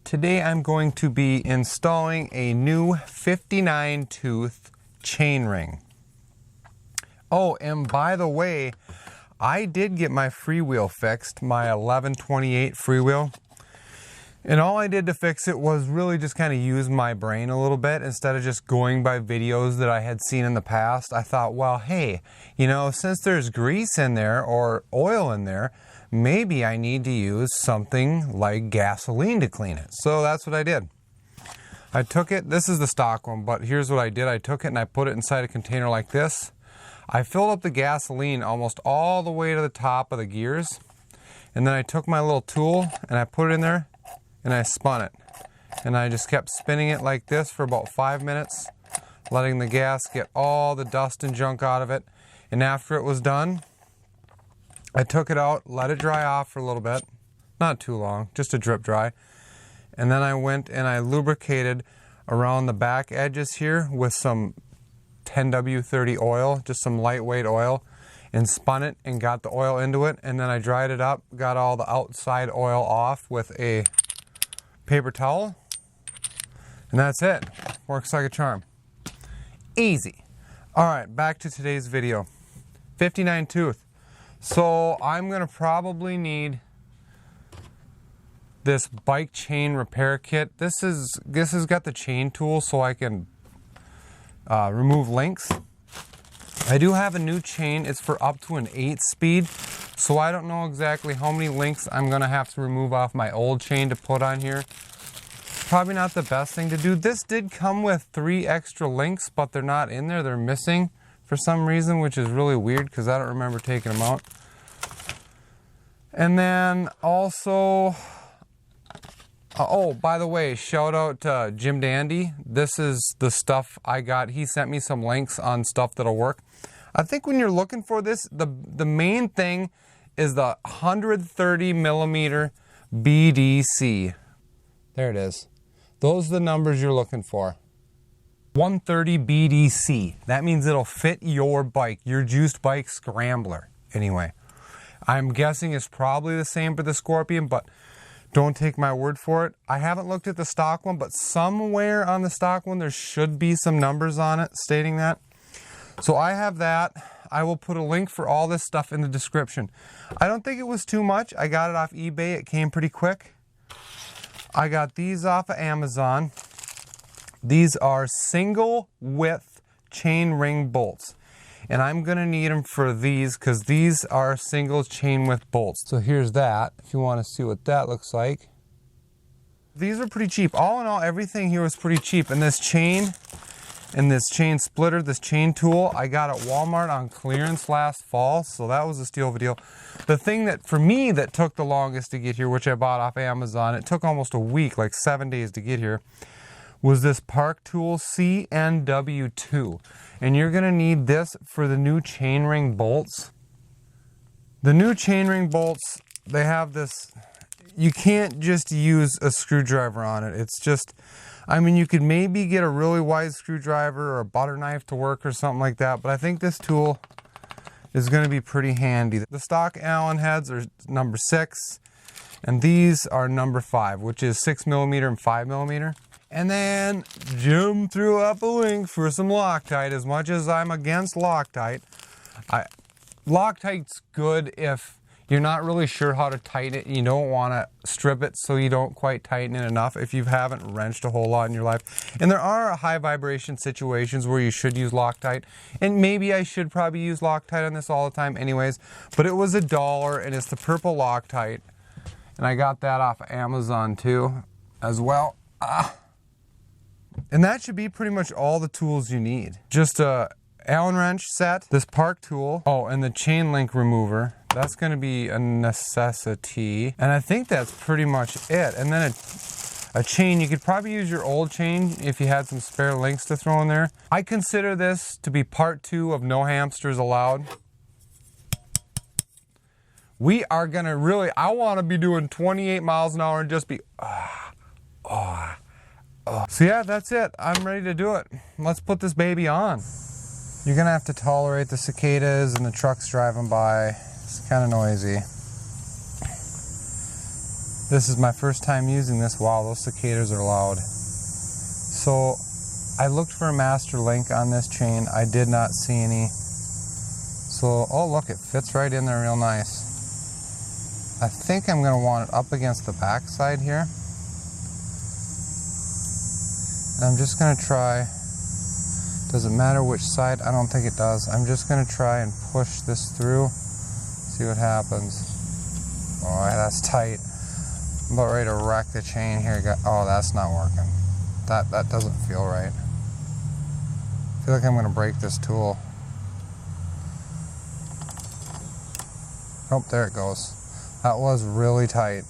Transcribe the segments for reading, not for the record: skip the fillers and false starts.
Today I'm going to be installing a new 59 tooth chainring. Oh, and by the way, I did get my freewheel fixed, my 1128 freewheel. And all I did to fix it was really just kind of use my brain a little bit instead of just going by videos that I had seen in the past. I thought, well, hey, you know, since there's grease in there or oil in there, maybe I need to use something like gasoline to clean it. So that's what I did. I took it, this is the stock one, but here's what I did. I took it and I put it inside a container like this. I filled up the gasoline almost all the way to the top of the gears. And then I took my little tool and I put it in there and I spun it. And I just kept spinning it like this for about 5 minutes, letting the gas get all the dust and junk out of it. And after it was done, I took it out, let it dry off for a little bit, not too long, just a drip dry. And then I went and I lubricated around the back edges here with some 10W30 oil, just some lightweight oil, and spun it and got the oil into it. And then I dried it up, got all the outside oil off with a paper towel. And that's it. Works like a charm. Easy. All right, back to today's video. 59 tooth. So I'm gonna probably need this bike chain repair kit. This has got the chain tool so I can remove links. I do have a new chain. It's for up to an 8-speed. So I don't know exactly how many links I'm gonna have to remove off my old chain to put on here. Probably not the best thing to do. This did come with 3 extra links, but they're not in there. They're missing for some reason, which is really weird because I don't remember taking them out. And then also, oh, by the way, shout out to Jim Dandy. This is the stuff I got. He sent me some links on stuff that'll work. I think when you're looking for this, the main thing is the 130 millimeter BDC. There it is. Those are the numbers you're looking for. 130 BDC. That means it'll fit your bike, your juiced bike Scrambler. Anyway, I'm guessing it's probably the same for the Scorpion, but don't take my word for it. I haven't looked at the stock one, but somewhere on the stock one there should be some numbers on it stating that. So I have that. I will put a link for all this stuff in the description. I don't think it was too much. I got it off eBay. It came pretty quick. I got these off of Amazon. These are single width chain ring bolts. And I'm gonna need them for these because these are single chain width bolts. So here's that, if you wanna see what that looks like. These are pretty cheap. All in all, everything here was pretty cheap. And this chain splitter, this chain tool, I got at Walmart on clearance last fall. So that was a steal of a deal. The thing that, for me, that took the longest to get here, which I bought off Amazon, it took almost a week, like 7 days to get here, was this Park Tool CNW2. And you're gonna need this for the new chainring bolts. The new chainring bolts, they have this, you can't just use a screwdriver on it. It's just, I mean, you could maybe get a really wide screwdriver or a butter knife to work or something like that, but I think this tool is gonna be pretty handy. The stock Allen heads are number 6, and these are number 5, which is 6 millimeter and 5 millimeter. And then Jim threw up a link for some Loctite. As much as I'm against Loctite, Loctite's good if you're not really sure how to tighten it and you don't want to strip it so you don't quite tighten it enough if you haven't wrenched a whole lot in your life. And there are high vibration situations where you should use Loctite. And maybe I should probably use Loctite on this all the time anyways. But it was $1 and it's the purple Loctite. And I got that off of Amazon too as well. And that should be pretty much all the tools you need. Just a Allen wrench set, this Park tool, oh, and the chain link remover. That's gonna be a necessity. And I think that's pretty much it. And then a chain, you could probably use your old chain if you had some spare links to throw in there. I consider this to be part 2 of No Hamsters Allowed. We are gonna really, I wanna be doing 28 miles an hour and just be, So yeah, that's it. I'm ready to do it. Let's put this baby on. You're gonna have to tolerate the cicadas and the trucks driving by. It's kind of noisy. This is my first time using this. Wow, those cicadas are loud. So I looked for a master link on this chain. I did not see any. So, oh look, it fits right in there real nice. I think I'm gonna want it up against the back side here. And I'm just gonna try, does it matter which side? I don't think it does. I'm just gonna try and push this through, see what happens. Oh, that's tight. I'm about ready to wreck the chain here. Oh, that's not working. That doesn't feel right. I feel like I'm gonna break this tool. Oh, there it goes. That was really tight.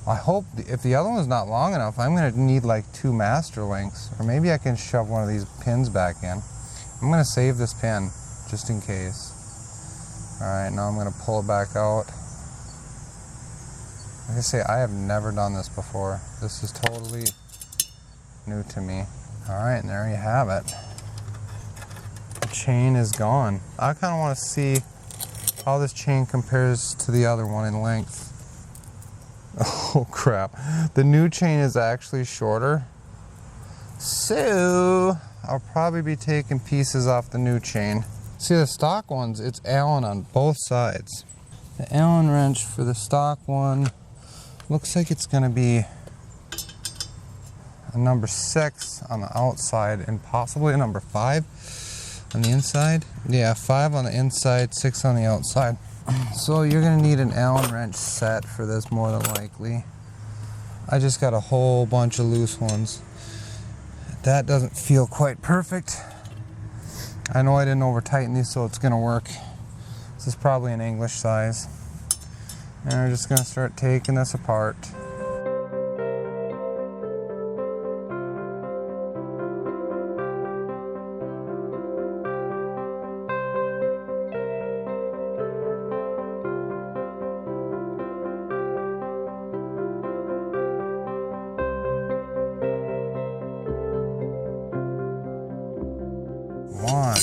I hope if the other one's not long enough, I'm gonna need like 2 master links, or maybe I can shove one of these pins back in. I'm gonna save this pin just in case. All right, now I'm gonna pull it back out. Like I say, I have never done this before. This is totally new to me. All right, and there you have it. The chain is gone. I kind of want to see how this chain compares to the other one in length. Oh crap. The new chain is actually shorter. So I'll probably be taking pieces off the new chain. See, the stock ones, it's Allen on both sides. The Allen wrench for the stock one looks like it's going to be a number 6 on the outside and possibly a number 5 on the inside. Yeah, 5 on the inside, 6 on the outside. So you're going to need an Allen wrench set for this more than likely. I just got a whole bunch of loose ones. That doesn't feel quite perfect. I know I didn't over tighten these, so it's going to work. This is probably an English size. And we're just going to start taking this apart. One,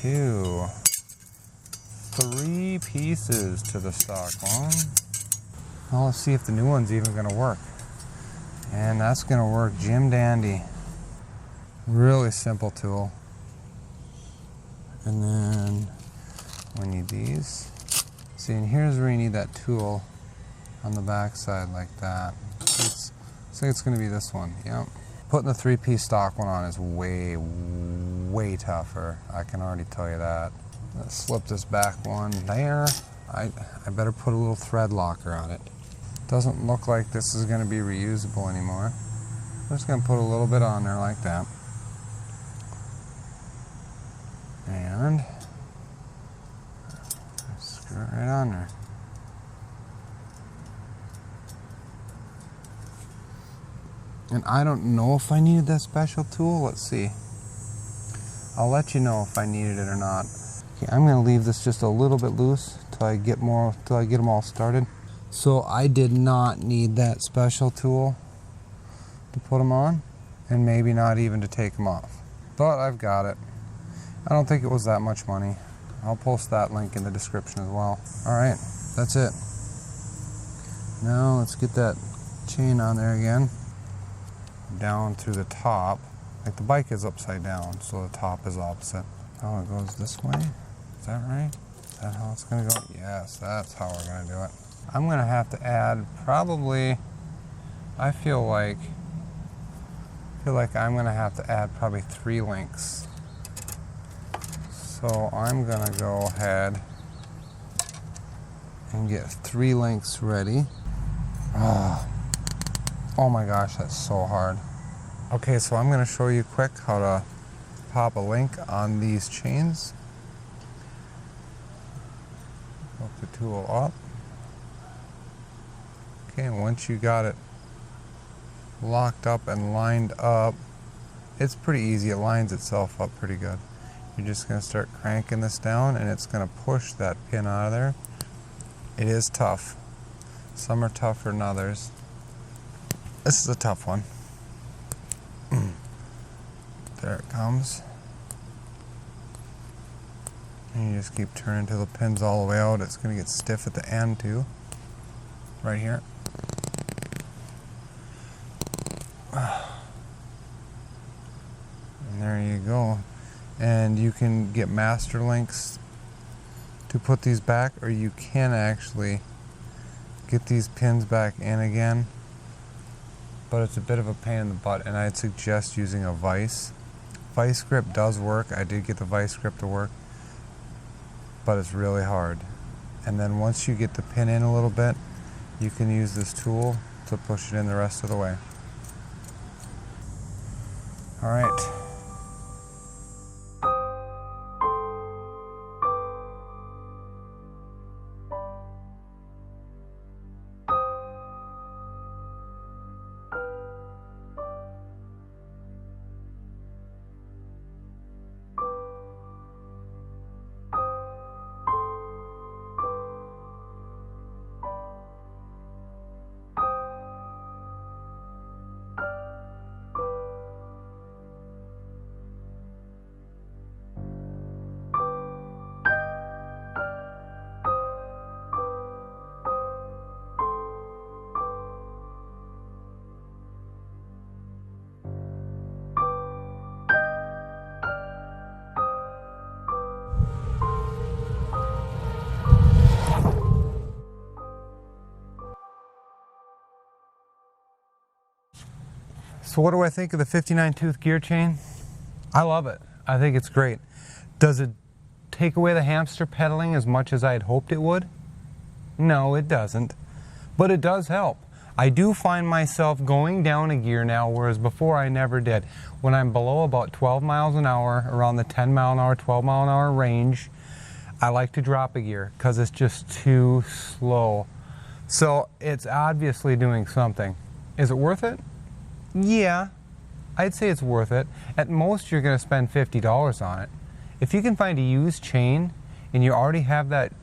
2, 3 pieces to the stock one. Well, let's see if the new one's even going to work. And that's going to work Jim Dandy. Really simple tool. And then we need these. See, and here's where you need that tool on the back side like that. Looks like it's going to be this one. Yep. Putting the 3-piece stock one on is way tougher. I can already tell you that. Let's slip this back one there. I better put a little thread locker on it. Doesn't look like this is going to be reusable anymore. I'm just going to put a little bit on there like that. And screw it right on there. And I don't know if I needed that special tool. Let's see. I'll let you know if I needed it or not. Okay, I'm going to leave this just a little bit loose till I get them all started. So I did not need that special tool to put them on, and maybe not even to take them off. But I've got it. I don't think it was that much money. I'll post that link in the description as well. All right, that's it. Now let's get that chain on there again. Down through the top. Like the bike is upside down, so the top is opposite. Oh, it goes this way? Is that right? Is that how it's gonna go? Yes, that's how we're gonna do it. I'm gonna have to add probably, I feel like I'm gonna have to add probably 3 links. So I'm gonna go ahead and get 3 links ready. Oh my gosh, that's so hard. Okay, so I'm gonna show you quick how to pop a link on these chains. Hook the tool up. Okay, and once you got it locked up and lined up, it's pretty easy. It lines itself up pretty good. You're just gonna start cranking this down and it's gonna push that pin out of there. It is tough. Some are tougher than others. This is a tough one. There it comes. And you just keep turning until the pin's all the way out. It's going to get stiff at the end too. Right here. And there you go. And you can get master links to put these back, or you can actually get these pins back in again. But it's a bit of a pain in the butt, and I'd suggest using a vise. Vice grip does work. I did get the vice grip to work, but it's really hard. And then once you get the pin in a little bit, you can use this tool to push it in the rest of the way. All right. So what do I think of the 59 tooth gear chain? I love it. I think it's great. Does it take away the hamster pedaling as much as I had hoped it would? No, it doesn't. But it does help. I do find myself going down a gear now, whereas before I never did. When I'm below about 12 miles an hour, around the 10 mile an hour, 12 mile an hour range, I like to drop a gear because it's just too slow. So it's obviously doing something. Is it worth it? Yeah, I'd say it's worth it. At most, you're going to spend $50 on it. If you can find a used chain and you already have that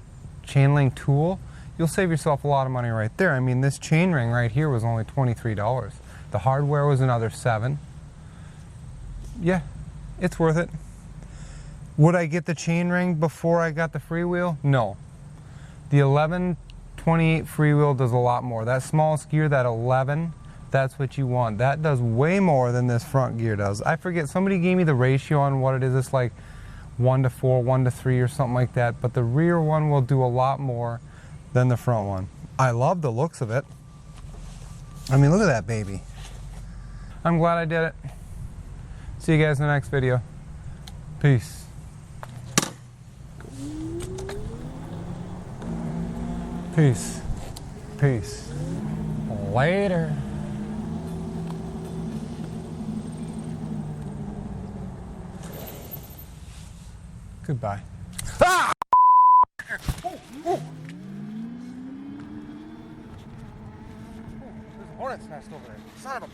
chain link tool, you'll save yourself a lot of money right there. I mean, this chain ring right here was only $23. The hardware was another $7. Yeah, it's worth it. Would I get the chain ring before I got the freewheel? No. The 1128 freewheel does a lot more. That smallest gear, that 11, that's what you want. That does way more than this front gear does. I forget, somebody gave me the ratio on what it is. It's like 1:4, 1:3 or something like that. But the rear one will do a lot more than the front one. I love the looks of it. I mean, look at that baby. I'm glad I did it. See you guys in the next video. Peace. Peace. Peace. Later. Goodbye. Ah! Oh, oh. There's a hornet's nest over there. Son of a